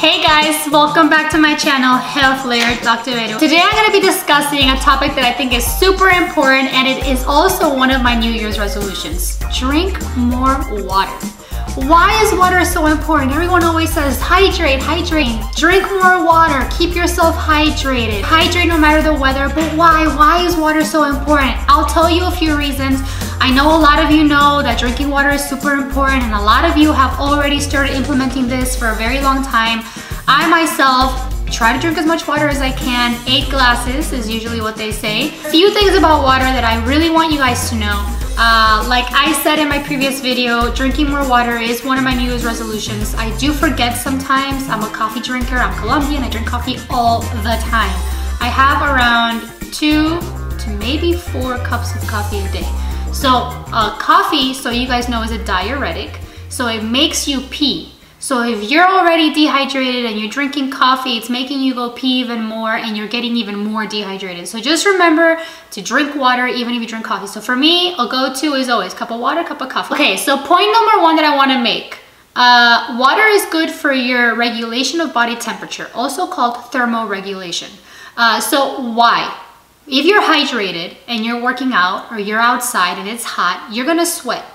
Hey guys, welcome back to my channel, Health Layer Dr. Vero. Today I'm going to be discussing a topic that I think is super important, and it is also one of my New Year's resolutions. Drink more water. Why is water so important? Everyone always says hydrate, hydrate. Drink more water, keep yourself hydrated. Hydrate no matter the weather, but why? Why is water so important? I'll tell you a few reasons. I know a lot of you know that drinking water is super important, and a lot of you have already started implementing this for a very long time. I myself try to drink as much water as I can. 8 glasses is usually what they say. A few things about water that I really want you guys to know. Like I said in my previous video, drinking more water is one of my New Year's resolutions. I do forget sometimes. I'm a coffee drinker. I'm Colombian. I drink coffee all the time. I have around 2 to maybe 4 cups of coffee a day. So coffee, so you guys know, is a diuretic. So it makes you pee. So if you're already dehydrated and you're drinking coffee, it's making you go pee even more and you're getting even more dehydrated. So just remember to drink water even if you drink coffee. So for me, a go-to is always cup of water, cup of coffee. Okay, so point number 1 that I want to make. Water is good for your regulation of body temperature, also called thermoregulation. So why? If you're hydrated and you're working out or you're outside and it's hot, you're gonna sweat.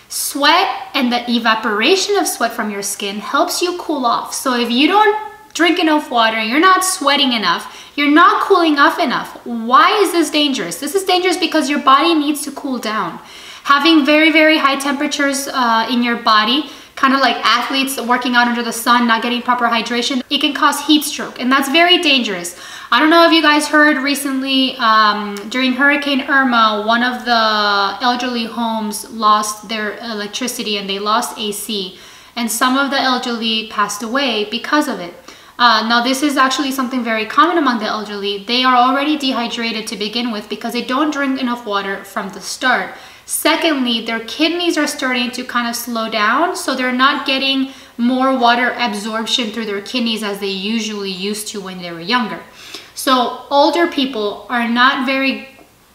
Sweat and the evaporation of sweat from your skin helps you cool off. So if you don't drink enough water, you're not sweating enough, you're not cooling off enough. Why is this dangerous? This is dangerous because your body needs to cool down. Having very, very high temperatures in your body, kind of like athletes working out under the sun, not getting proper hydration, it can cause heat stroke, and that's very dangerous. I don't know if you guys heard recently, during Hurricane Irma, one of the elderly homes lost their electricity and they lost AC, and some of the elderly passed away because of it. Now this is actually something very common among the elderly. They are already dehydrated to begin with because they don't drink enough water from the start. Secondly, their kidneys are starting to kind of slow down, so they're not getting more water absorption through their kidneys as they usually used to when they were younger. So older people are not very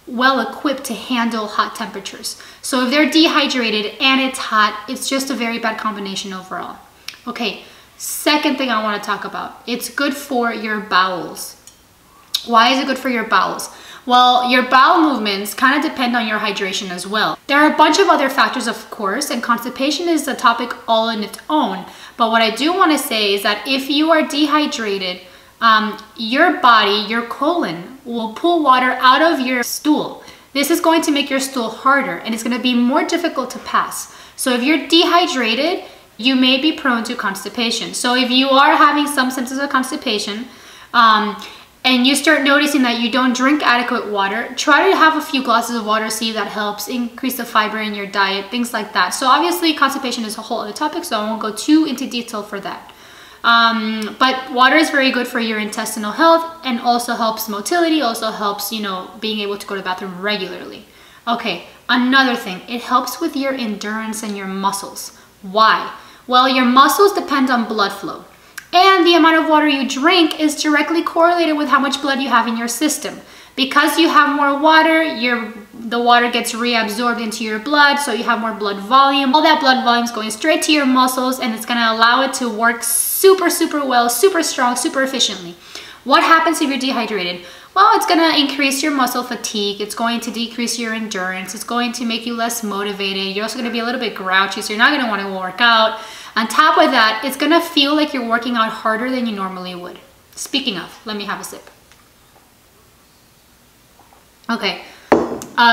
well equipped to handle hot temperatures. So if they're dehydrated and it's hot, it's just a very bad combination overall. Okay, second thing I want to talk about. It's good for your bowels. Why is it good for your bowels? Well, your bowel movements kind of depend on your hydration as well. There are a bunch of other factors, of course, and constipation is a topic all in its own. But what I do want to say is that if you are dehydrated, your body, your colon, will pull water out of your stool. This is going to make your stool harder and it's going to be more difficult to pass. So if you're dehydrated, you may be prone to constipation. So if you are having some symptoms of constipation, and you start noticing that you don't drink adequate water, try to have a few glasses of water, see if that helps, increase the fiber in your diet, things like that. So obviously constipation is a whole other topic, so I won't go too into detail for that. But water is very good for your intestinal health and also helps motility, also helps, you know, being able to go to the bathroom regularly. Okay, another thing, it helps with your endurance and your muscles. Why? Well, your muscles depend on blood flow. And the amount of water you drink is directly correlated with how much blood you have in your system. Because you have more water, the water gets reabsorbed into your blood, so you have more blood volume. All that blood volume is going straight to your muscles, and it's going to allow it to work super, super well, super strong, super efficiently. What happens if you're dehydrated? Well, it's going to increase your muscle fatigue. It's going to decrease your endurance. It's going to make you less motivated. You're also going to be a little bit grouchy, so you're not going to want to work out. On top of that, it's going to feel like you're working out harder than you normally would. Speaking of, let me have a sip. Okay,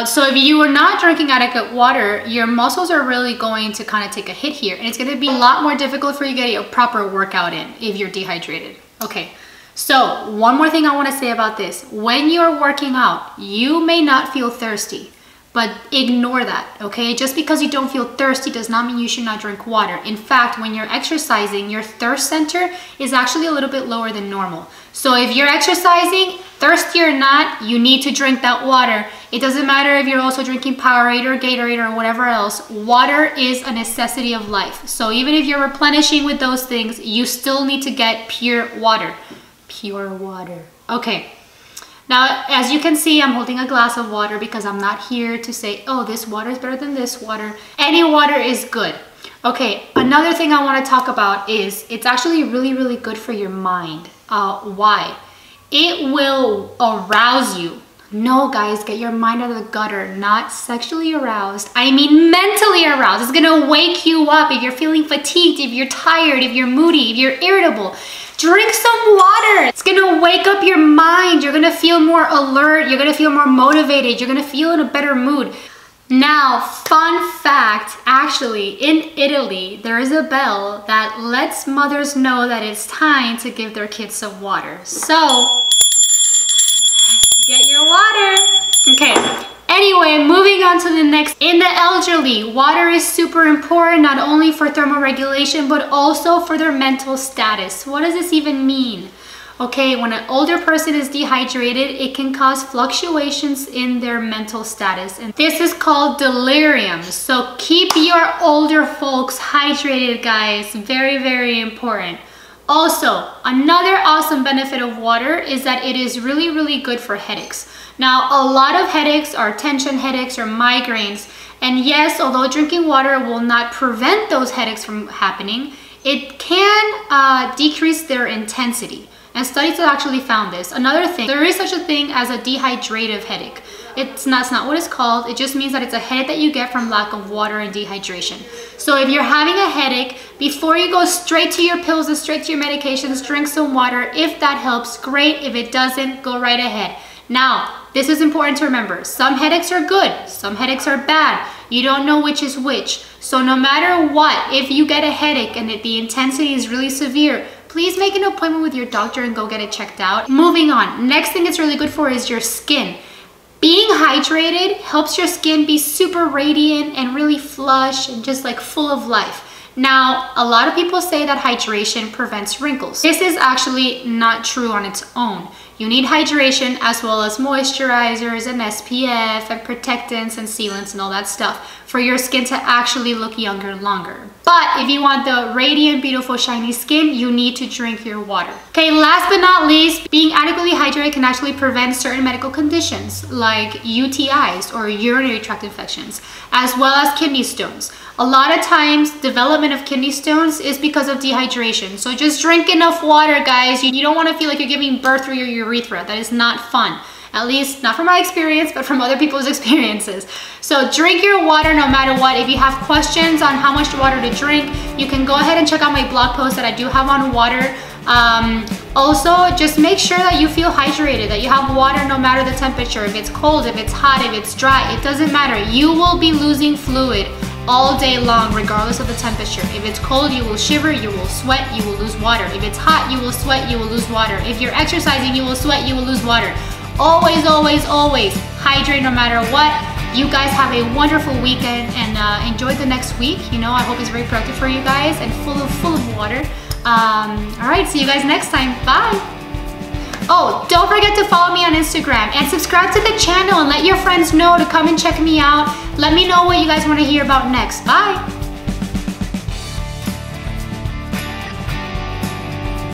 so if you are not drinking adequate water, your muscles are really going to kind of take a hit here, and it's going to be a lot more difficult for you to get a proper workout in if you're dehydrated. Okay, so one more thing I want to say about this. When you're working out, you may not feel thirsty, but ignore that, okay? Just because you don't feel thirsty does not mean you should not drink water. In fact, when you're exercising, your thirst center is actually a little bit lower than normal. So if you're exercising, thirsty or not, you need to drink that water. It doesn't matter if you're also drinking Powerade or Gatorade or whatever else. Water is a necessity of life. So even if you're replenishing with those things, you still need to get pure water. Pure water. Okay. Now, as you can see, I'm holding a glass of water because I'm not here to say, oh, this water is better than this water. Any water is good. Okay, another thing I want to talk about is it's actually really, really good for your mind. Why? It will arouse you. No, guys, get your mind out of the gutter. Not sexually aroused. I mean mentally aroused. It's gonna wake you up if you're feeling fatigued, if you're tired, if you're moody, if you're irritable. Drink some water. It's gonna wake up your mind. You're gonna feel more alert. You're gonna feel more motivated. You're gonna feel in a better mood. Now, fun fact, actually, in Italy, there is a bell that lets mothers know that it's time to give their kids some water. So, get your water. Okay, anyway, moving on to the next. In the elderly, water is super important, not only for thermoregulation, but also for their mental status. What does this even mean? Okay, when an older person is dehydrated, it can cause fluctuations in their mental status. And this is called delirium. So keep your older folks hydrated, guys. Very, very important. Also, another awesome benefit of water is that it is really, really good for headaches. Now, a lot of headaches are tension headaches or migraines. And yes, although drinking water will not prevent those headaches from happening, it can decrease their intensity. And studies have actually found this. Another thing, there is such a thing as a dehydrative headache. It's not what it's called. It just means that it's a headache that you get from lack of water and dehydration. So if you're having a headache, before you go straight to your pills and straight to your medications, drink some water. If that helps, great. If it doesn't, go right ahead. Now, this is important to remember. Some headaches are good, some headaches are bad. You don't know which is which. So no matter what, if you get a headache and the intensity is really severe, please make an appointment with your doctor and go get it checked out. Moving on, next thing it's really good for is your skin. Being hydrated helps your skin be super radiant and really flush and just like full of life. Now, a lot of people say that hydration prevents wrinkles. This is actually not true on its own. You need hydration as well as moisturizers and SPF and protectants and sealants and all that stuff for your skin to actually look younger longer. But if you want the radiant, beautiful, shiny skin, you need to drink your water. Okay, last but not least, being adequately hydrated can actually prevent certain medical conditions like UTIs or urinary tract infections, as well as kidney stones. A lot of times, development of kidney stones is because of dehydration. So just drink enough water, guys. You don't want to feel like you're giving birth through your urethra. That is not fun. At least not from my experience, but from other people's experiences. So drink your water no matter what. If you have questions on how much water to drink, you can go ahead and check out my blog post that I do have on water. Also, just make sure that you feel hydrated, that you have water no matter the temperature. If it's cold, if it's hot, if it's dry, it doesn't matter. You will be losing fluid all day long, regardless of the temperature. If it's cold, you will shiver, you will sweat, you will lose water. If it's hot, you will sweat, you will lose water. If you're exercising, you will sweat, you will lose water. Always, always, always hydrate no matter what. You guys have a wonderful weekend and enjoy the next week. You know, I hope it's very productive for you guys and full of water. All right, see you guys next time. Bye. Oh, don't forget to follow me on Instagram and subscribe to the channel and let your friends know to come and check me out. Let me know what you guys want to hear about next. Bye.